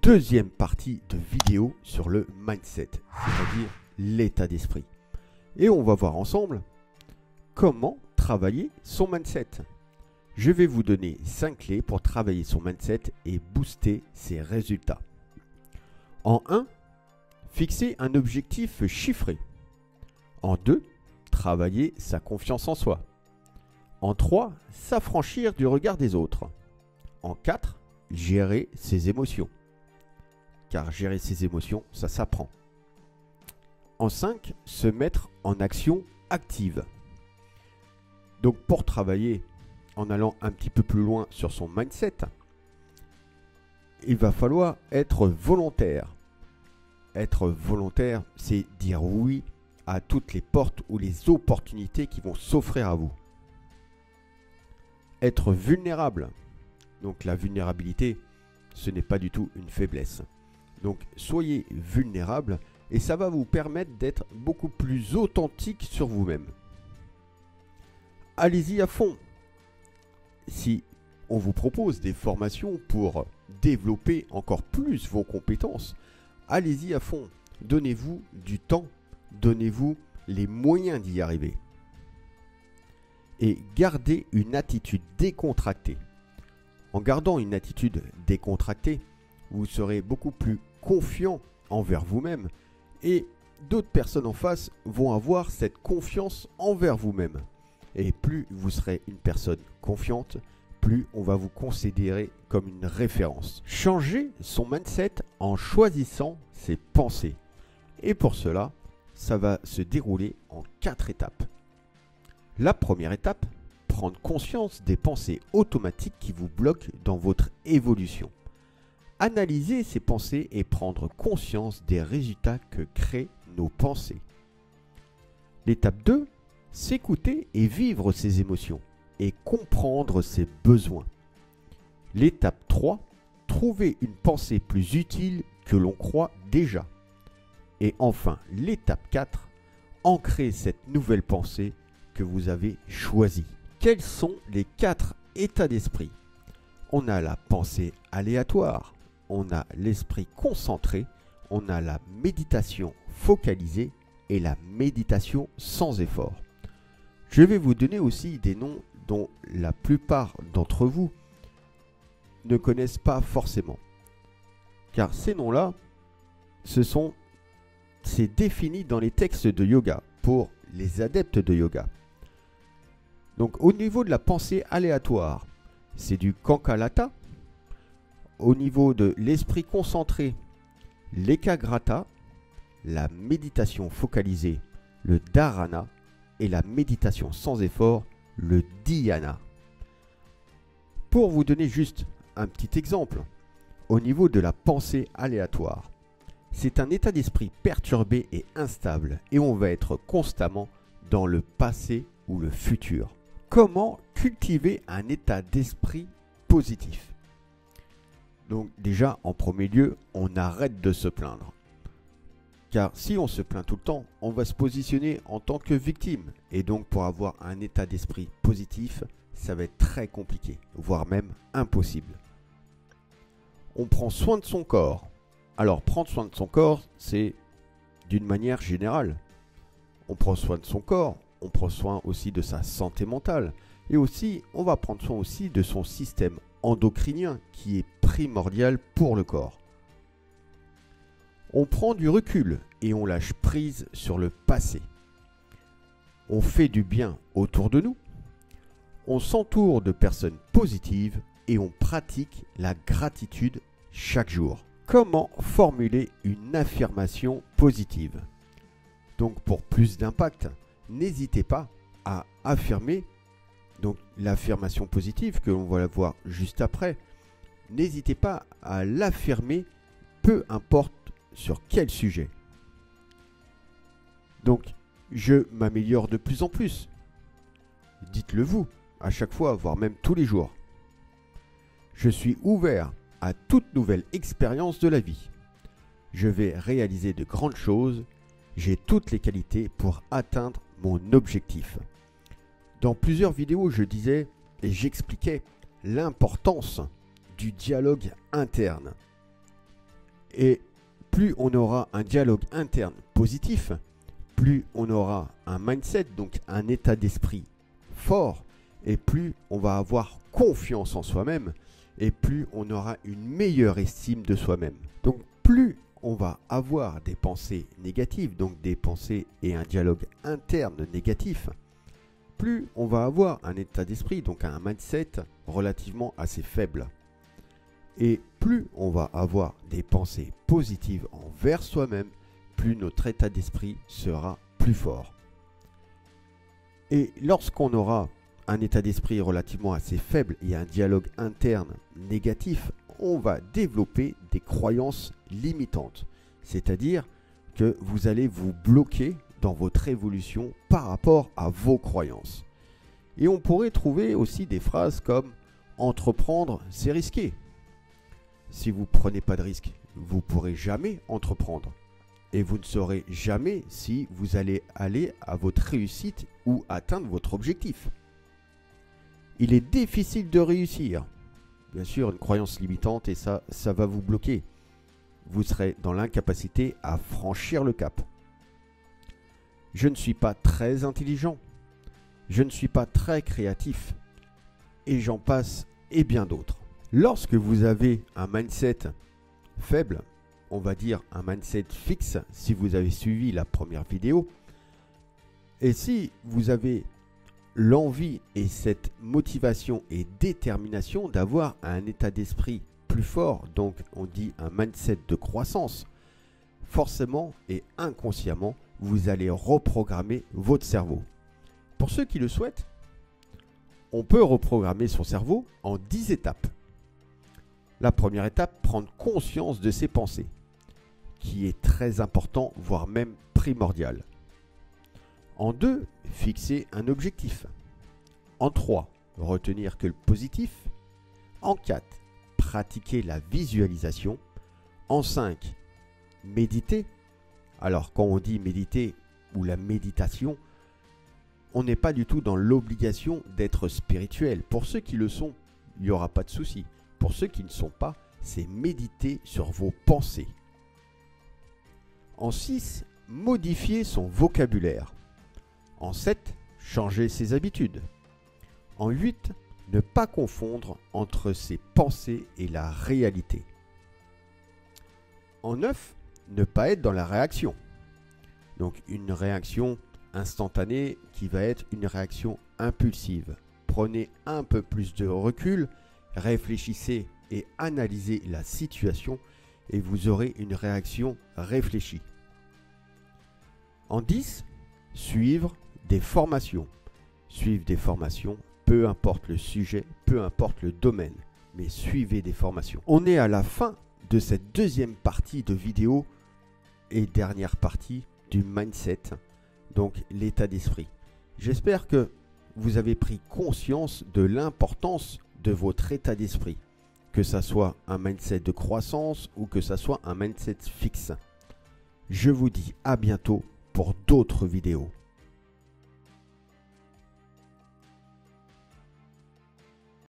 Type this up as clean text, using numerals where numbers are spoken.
deuxième partie de vidéo sur le mindset, c'est-à-dire l'état d'esprit. Et on va voir ensemble comment travailler son mindset. Je vais vous donner 5 clés pour travailler son mindset et booster ses résultats. En 1, fixer un objectif chiffré. En 2, travailler sa confiance en soi. En 3, s'affranchir du regard des autres. En 4, gérer ses émotions. Car gérer ses émotions, ça s'apprend. En 5, se mettre en action active. Donc pour travailler en allant un petit peu plus loin sur son mindset, il va falloir être volontaire. Être volontaire, c'est dire oui à toutes les portes ou les opportunités qui vont s'offrir à vous. Être vulnérable. Donc la vulnérabilité, ce n'est pas du tout une faiblesse. Donc soyez vulnérable et ça va vous permettre d'être beaucoup plus authentique sur vous-même. Allez-y à fond. Si on vous propose des formations pour développer encore plus vos compétences, allez-y à fond. Donnez-vous du temps, donnez-vous les moyens d'y arriver. Et gardez une attitude décontractée. En gardant une attitude décontractée, vous serez beaucoup plus confiant envers vous-même et d'autres personnes en face vont avoir cette confiance envers vous-même. Et plus vous serez une personne confiante, plus on va vous considérer comme une référence. Changez son mindset en choisissant ses pensées. Et pour cela, ça va se dérouler en 4 étapes. La première étape, prendre conscience des pensées automatiques qui vous bloquent dans votre évolution. Analyser ces pensées et prendre conscience des résultats que créent nos pensées. L'étape 2, s'écouter et vivre ses émotions et comprendre ses besoins. L'étape 3, trouver une pensée plus utile que l'on croit déjà. Et enfin, l'étape 4, ancrer cette nouvelle pensée que vous avez choisie. Quels sont les 4 états d'esprit? On a la pensée aléatoire, on a l'esprit concentré, on a la méditation focalisée et la méditation sans effort. Je vais vous donner aussi des noms dont la plupart d'entre vous ne connaissent pas forcément. Car ces noms-là, c'est défini dans les textes de yoga pour les adeptes de yoga. Donc au niveau de la pensée aléatoire, c'est du Kankalata. Au niveau de l'esprit concentré, l'Ekagrata, la méditation focalisée, le Dharana et la méditation sans effort, le Dhyana. Pour vous donner juste un petit exemple, au niveau de la pensée aléatoire, c'est un état d'esprit perturbé et instable et on va être constamment dans le passé ou le futur. Comment cultiver un état d'esprit positif? Donc déjà, en premier lieu, on arrête de se plaindre. Car si on se plaint tout le temps, on va se positionner en tant que victime. Et donc pour avoir un état d'esprit positif, ça va être très compliqué, voire même impossible. On prend soin de son corps. Alors prendre soin de son corps, c'est d'une manière générale. On prend soin de son corps, on prend soin aussi de sa santé mentale. Et aussi, on va prendre soin aussi de son système endocrinien qui est primordial pour le corps. On prend du recul et on lâche prise sur le passé. On fait du bien autour de nous. On s'entoure de personnes positives et on pratique la gratitude chaque jour. Comment formuler une affirmation positive? Donc pour plus d'impact, n'hésitez pas à affirmer donc l'affirmation positive que l'on va voir juste après. N'hésitez pas à l'affirmer, peu importe sur quel sujet. Donc, je m'améliore de plus en plus. Dites-le vous, à chaque fois, voire même tous les jours. Je suis ouvert à toute nouvelle expérience de la vie. Je vais réaliser de grandes choses. J'ai toutes les qualités pour atteindre mon objectif. Dans plusieurs vidéos, je disais et j'expliquais l'importance du dialogue interne. Et plus on aura un dialogue interne positif, plus on aura un mindset, donc un état d'esprit fort, et plus on va avoir confiance en soi-même, et plus on aura une meilleure estime de soi-même. Donc plus on va avoir des pensées négatives, donc des pensées et un dialogue interne négatif, plus on va avoir un état d'esprit, donc un mindset relativement assez faible. Et plus on va avoir des pensées positives envers soi-même, plus notre état d'esprit sera plus fort. Et lorsqu'on aura un état d'esprit relativement assez faible et un dialogue interne négatif, on va développer des croyances limitantes. C'est-à-dire que vous allez vous bloquer dans votre évolution par rapport à vos croyances. Et on pourrait trouver aussi des phrases comme « entreprendre, c'est risqué ». Si vous ne prenez pas de risque, vous ne pourrez jamais entreprendre. Et vous ne saurez jamais si vous allez aller à votre réussite ou atteindre votre objectif. Il est difficile de réussir. Bien sûr, une croyance limitante et ça va vous bloquer. Vous serez dans l'incapacité à franchir le cap. Je ne suis pas très intelligent. Je ne suis pas très créatif. Et j'en passe et bien d'autres. Lorsque vous avez un mindset faible, on va dire un mindset fixe, si vous avez suivi la première vidéo, et si vous avez l'envie et cette motivation et détermination d'avoir un état d'esprit plus fort, donc on dit un mindset de croissance, forcément et inconsciemment, vous allez reprogrammer votre cerveau. Pour ceux qui le souhaitent, on peut reprogrammer son cerveau en 10 étapes. La première étape, prendre conscience de ses pensées, qui est très important, voire même primordial. En 2, fixer un objectif. En 3, retenir que le positif. En 4, pratiquer la visualisation. En 5, méditer. Alors quand on dit méditer ou la méditation, on n'est pas du tout dans l'obligation d'être spirituel. Pour ceux qui le sont, il n'y aura pas de souci. Pour ceux qui ne sont pas, c'est méditer sur vos pensées. En 6, modifier son vocabulaire. En 7, changer ses habitudes. En 8, ne pas confondre entre ses pensées et la réalité. En 9, ne pas être dans la réaction. Donc une réaction instantanée qui va être une réaction impulsive. Prenez un peu plus de recul, réfléchissez et analysez la situation et vous aurez une réaction réfléchie. En 10, suivre des formations. Suivre des formations, peu importe le sujet, peu importe le domaine, mais suivez des formations. On est à la fin de cette deuxième partie de vidéo et dernière partie du mindset, donc l'état d'esprit. J'espère que vous avez pris conscience de l'importance de votre état d'esprit, que ça soit un mindset de croissance ou que ça soit un mindset fixe. Je vous dis à bientôt pour d'autres vidéos.